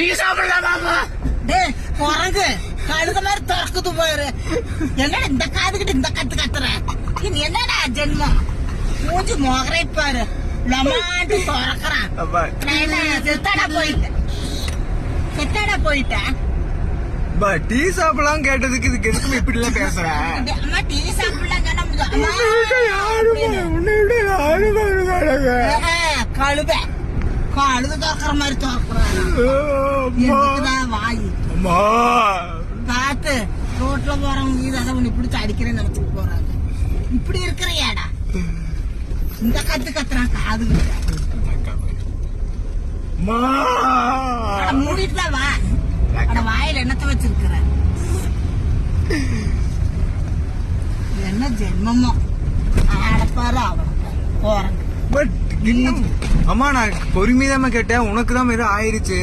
Tea சாப்பிடலாமா? டேய் குரங்கு கழுத மாதிரி திறக்குது பாரு. என்னடா இந்த காதுகிட்ட இந்த கத்து கத்துற? இது என்னடா ஜென்மம்? மூஞ்சி மொகரை பாரு, லமாண்டு திறக்கிறான். நான் என்ன செத்தாடா போயிட்டேன், செத்தாடா போயிட்டேன். டீ சாப்பிடலாம் கேட்டதுக்கு இதுக்கு எதுக்குமே இப்படி எல்லாம் பேசுற? அம்மா டீ சாப்பிடலாம் சொன்னா கழுத கழுது திறக்கிற மாதிரி திறக்கிறான். வாய் பார்த்து ரோட்ல போறவங்க இது அதை ஒண்ணு பிடிச்சு அடிக்கிறேன்னு நினைச்சுட்டு போறாங்க. இப்படி இருக்கிறியாடா? இந்த கத்து கத்துறான் காது மூடிட்டு வா. வாயில என்னத்த வச்சிருக்கிற? என்ன ஜென்மமோ ஆடப்பாரு அவன் போறாங்க. அம்மா நான் பொறுமையாம கேட்டேன், உனக்குதான் ஏதோ ஆயிருச்சு.